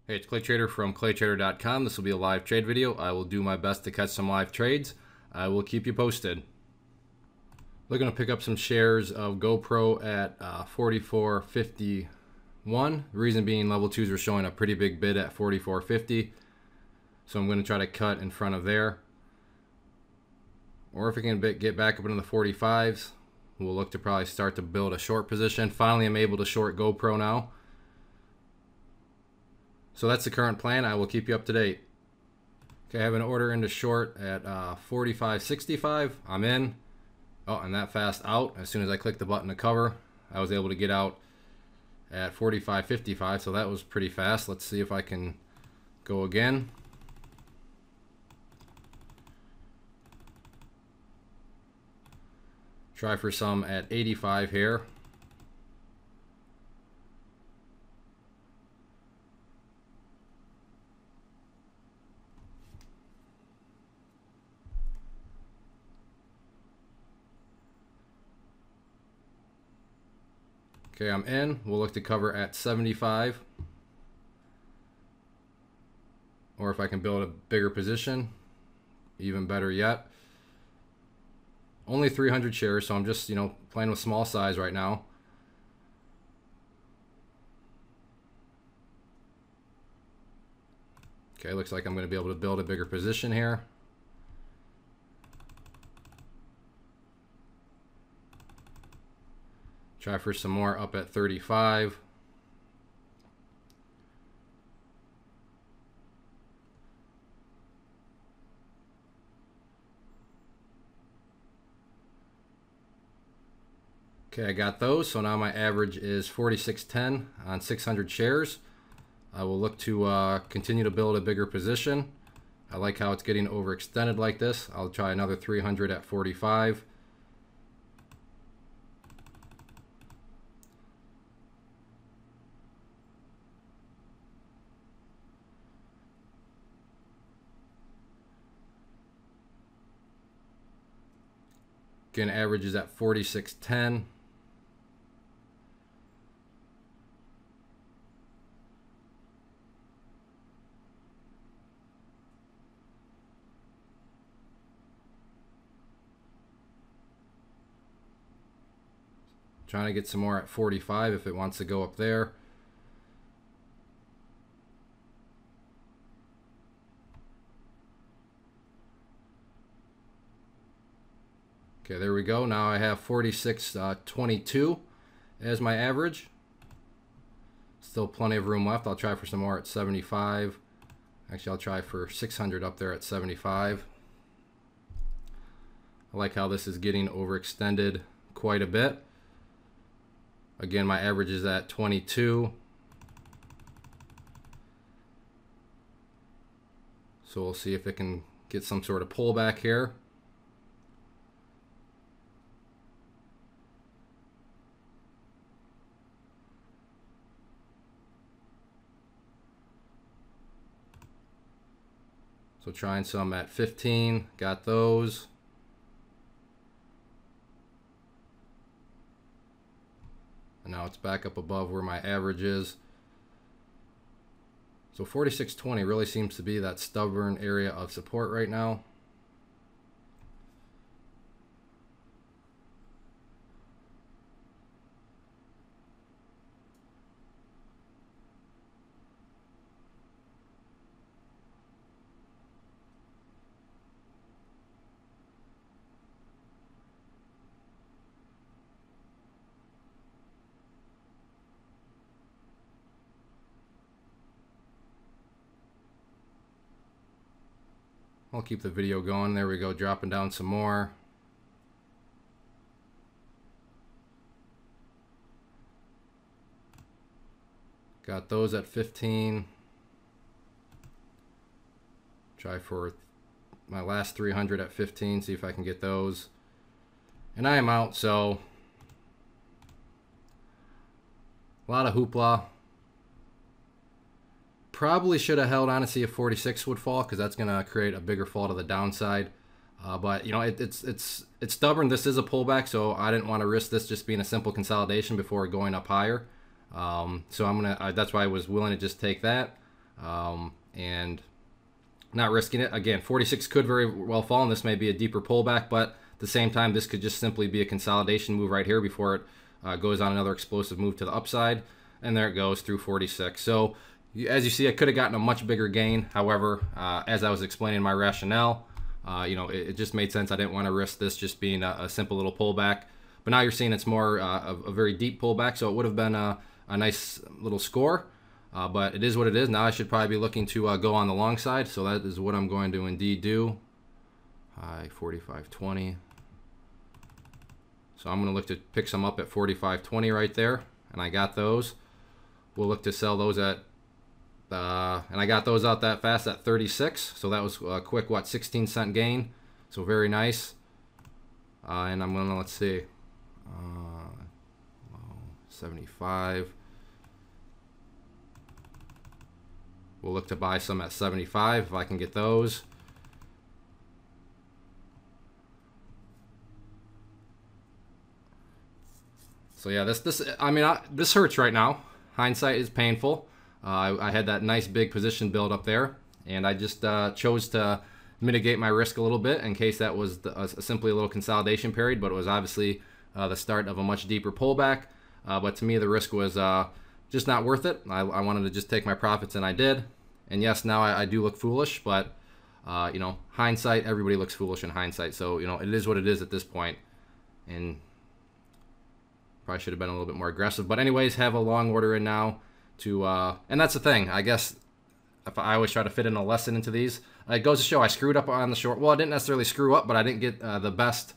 Hey, it's Clay Trader from claytrader.com. This will be a live trade video. I will do my best to catch some live trades. I will keep you posted. Looking to pick up some shares of GoPro at 44.51. The reason being level 2s are showing a pretty big bid at 44.50. So I'm going to try to cut in front of there. Or if we can get back up into the 45s, we'll look to probably start to build a short position. Finally, I'm able to short GoPro now. So that's the current plan. I will keep you up to date. Okay, I have an order into short at 45.65. I'm in. Oh, and that fast out. As soon as I click the button to cover, I was able to get out at 45.55. So that was pretty fast. Let's see if I can go again. Try for some at 85 here. Okay, I'm in. We'll look to cover at 75. Or if I can build a bigger position, even better yet. Only 300 shares, so I'm just, playing with small size right now. Okay, looks like I'm going to be able to build a bigger position here. Try for some more up at 35. Okay, I got those. So now my average is 46.10 on 600 shares. I will look to continue to build a bigger position. I like how it's getting overextended like this. I'll try another 300 at 45. Again, average is at 46.10. Trying to get some more at 45 if it wants to go up there. Okay, there we go. Now I have 46.22 as my average. Still plenty of room left. I'll try for some more at 75. Actually, I'll try for 600 up there at 75. I like how this is getting overextended quite a bit. Again, my average is at 22. So we'll see if it can get some sort of pullback here. So trying some at 15, got those. And now it's back up above where my average is. So 46.20 really seems to be that stubborn area of support right now. I'll keep the video going. There we go, dropping down some more. Got those at 15. Try for my last 300 at 15, see if I can get those. And I am out, so a lot of hoopla. Probably should have held on to see if 46 would fall, because that's going to create a bigger fall to the downside. But it's stubborn. This is a pullback, so I didn't want to risk this just being a simple consolidation before going up higher. So that's why I was willing to just take that. and not risking it. Again, 46 could very well fall, and this may be a deeper pullback, but at the same time, this could just simply be a consolidation move right here before it goes on another explosive move to the upside. And there it goes through 46. So as you see, I could have gotten a much bigger gain. However, as I was explaining my rationale, it just made sense. I didn't want to risk this just being a simple little pullback. But now you're seeing it's more a very deep pullback, so it would have been a nice little score. But it is what it is. Now I should probably be looking to go on the long side, so that is what I'm going to indeed do. High 45.20. So I'm going to look to pick some up at 45.20 right there, and I got those. We'll look to sell those at, and I got those out that fast at 36. So that was a quick, 16-cent gain. So very nice. And I'm going to, let's see, 75. We'll look to buy some at 75 if I can get those. So yeah, this hurts right now. Hindsight is painful. I had that nice big position build up there, and I just chose to mitigate my risk a little bit in case that was simply a little consolidation period, but it was obviously the start of a much deeper pullback. But to me, the risk was just not worth it. I wanted to just take my profits, and I did. And yes, now I do look foolish, but hindsight, everybody looks foolish in hindsight. So it is what it is at this point, and probably should have been a little bit more aggressive. But anyways, have a long order in now to, and that's the thing. I guess if I always try to fit in a lesson into these, it goes to show I screwed up on the short. Well, I didn't necessarily screw up, but I didn't get the best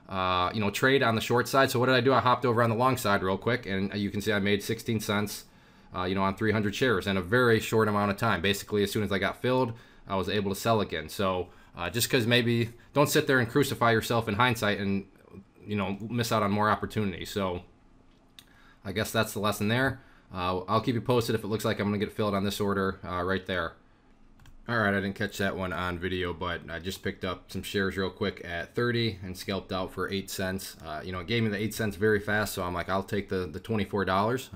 trade on the short side. So what did I do? I hopped over on the long side real quick, and you can see I made 16 cents, on 300 shares in a very short amount of time. Basically, as soon as I got filled, I was able to sell again. So just because maybe don't sit there and crucify yourself in hindsight and miss out on more opportunities. So I guess that's the lesson there. I'll keep you posted if it looks like I'm gonna get filled on this order right there. All right, I didn't catch that one on video, but I just picked up some shares real quick at 30 and scalped out for 8 cents. It gave me the 8 cents very fast, so I'm like, I'll take the $24.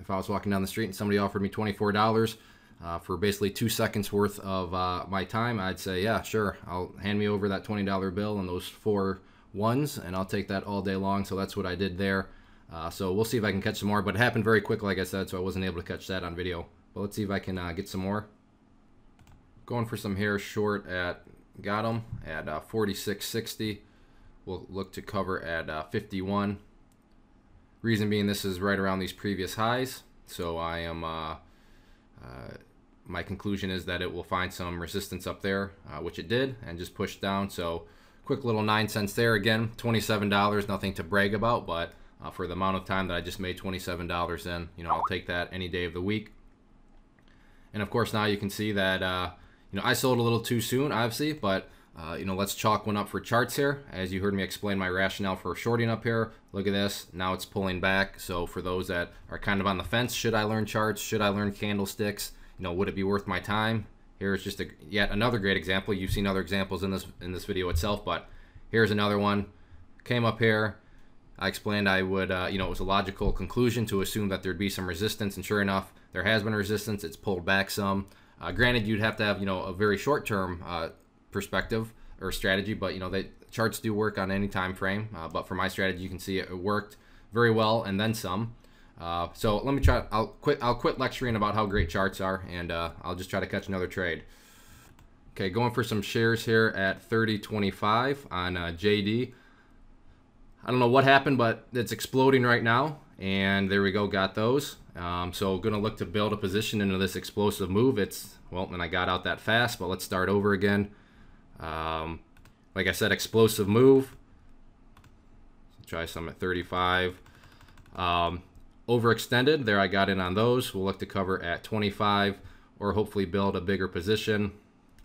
If I was walking down the street and somebody offered me $24 for basically 2 seconds worth of my time, I'd say, yeah, sure. I'll hand me over that $20 bill and those 4 ones, and I'll take that all day long. So that's what I did there. So we'll see if I can catch some more, but it happened very quick, like I said, so I wasn't able to catch that on video. But let's see if I can get some more. Going for some here short got them at 46.60. We'll look to cover at 51. Reason being, this is right around these previous highs, so I am my conclusion is that it will find some resistance up there, which it did, and just pushed down. So quick little 9 cents there. Again, $27, nothing to brag about, but for the amount of time that I just made $27 in, I'll take that any day of the week. And of course, now you can see that I sold a little too soon, obviously, but let's chalk one up for charts here. As you heard me explain my rationale for shorting up here, look at this. Now it's pulling back. So for those that are kind of on the fence, should I learn charts? Should I learn candlesticks? Would it be worth my time? Here's just yet another great example. You've seen other examples in this video itself, but here's another one. Came up here. I explained I would, it was a logical conclusion to assume that there'd be some resistance, and sure enough, there has been resistance. It's pulled back some. Granted, you'd have to have, a very short-term perspective or strategy, but charts do work on any time frame. But for my strategy, you can see it worked very well, and then some. So let me try. I'll quit lecturing about how great charts are, and I'll just try to catch another trade. Okay, going for some shares here at 30.25 on JD. I don't know what happened, but it's exploding right now, and there we go, got those. So gonna look to build a position into this explosive move. And I got out that fast, but let's start over again. Like I said, explosive move. Try some at 35. Overextended, there I got in on those. We'll look to cover at 25 or hopefully build a bigger position.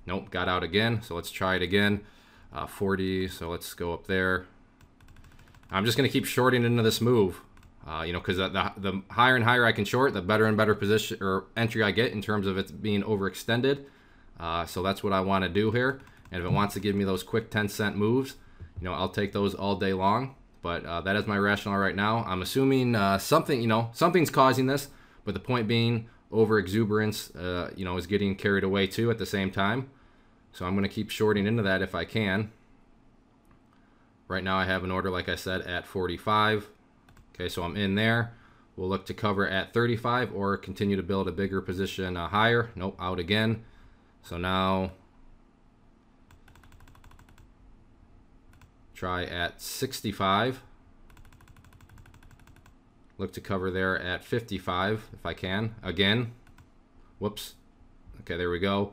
Nope, got out again, so let's try it again. 40, so let's go up there. I'm just going to keep shorting into this move, because the higher and higher I can short, the better and better position or entry I get in terms of it being overextended. So that's what I want to do here. And if it wants to give me those quick 10-cent moves, I'll take those all day long. But that is my rationale right now. I'm assuming something's causing this, but the point being, over exuberance, you know, is getting carried away too at the same time. So I'm going to keep shorting into that if I can. Right now I have an order, like I said, at 45. Okay, so I'm in there. We'll look to cover at 35 or continue to build a bigger position higher. Nope, out again. So now try at 65. Look to cover there at 55 if I can. Again. Whoops. Okay, there we go.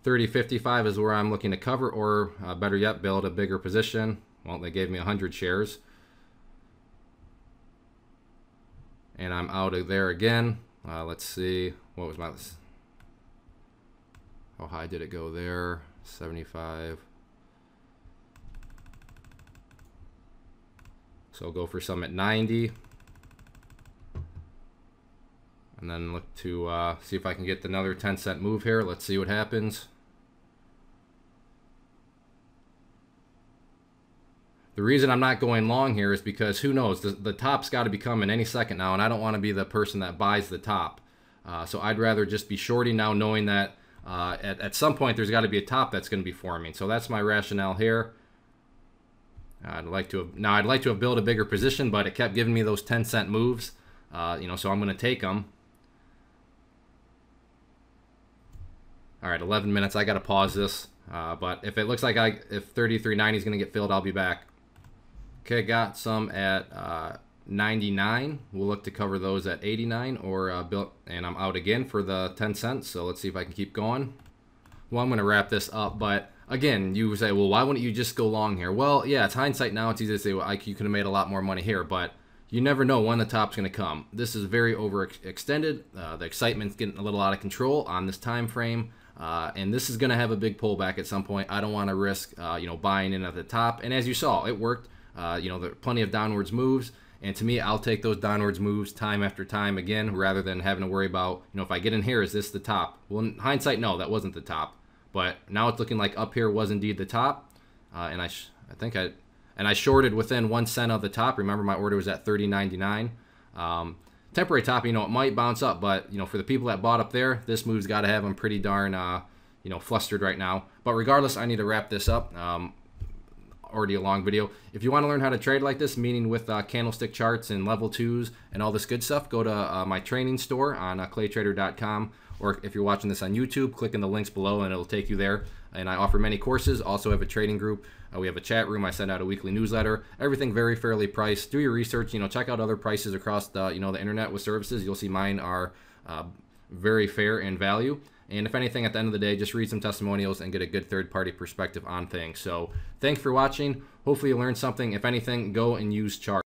30.55 is where I'm looking to cover, or better yet, build a bigger position. Well, they gave me 100 shares. And I'm out of there again. Let's see. What was my... How high did it go there? 75. So I'll go for some at 90. And then look to see if I can get another 10-cent move here. Let's see what happens. The reason I'm not going long here is because who knows, the top's got to be coming any second now, and I don't want to be the person that buys the top. So I'd rather just be shorting now, knowing that at some point there's got to be a top that's going to be forming. So that's my rationale here. I'd like to have built a bigger position, but it kept giving me those 10-cent moves. You know, so I'm going to take them. All right, 11 minutes. I got to pause this. But if it looks like if 33.90 is going to get filled, I'll be back. Okay, got some at 99. We'll look to cover those at 89 or built, and I'm out again for the 10 cents. So let's see if I can keep going. Well, I'm going to wrap this up, but again, you say, well, why wouldn't you just go long here? Well, yeah, it's hindsight now. It's easy to say, well, you could have made a lot more money here, but you never know when the top's going to come. This is very overextended. The excitement's getting a little out of control on this time frame. And this is going to have a big pullback at some point. I don't want to risk, you know, buying in at the top. And as you saw, it worked. You know, there are plenty of downwards moves. And to me, I'll take those downwards moves time after time again, rather than having to worry about, you know, if I get in here, is this the top? Well, in hindsight, no, that wasn't the top. But now it's looking like up here was indeed the top. And I shorted within 1 cent of the top. Remember, my order was at 30.99. Temporary top, you know, it might bounce up, but, you know, for the people that bought up there, this move's got to have them pretty darn, you know, flustered right now. But regardless, I need to wrap this up. Already a long video. If you want to learn how to trade like this, meaning with candlestick charts and level 2s and all this good stuff, go to my training store on claytrader.com. Or if you're watching this on YouTube, click in the links below and it'll take you there. And I offer many courses. Also have a trading group. We have a chat room. I send out a weekly newsletter. Everything very fairly priced. Do your research. You know, check out other prices across the the internet with services. You'll see mine are very fair in value. And if anything, at the end of the day, just read some testimonials and get a good third-party perspective on things. So thanks for watching. Hopefully you learned something. If anything, go and use charts.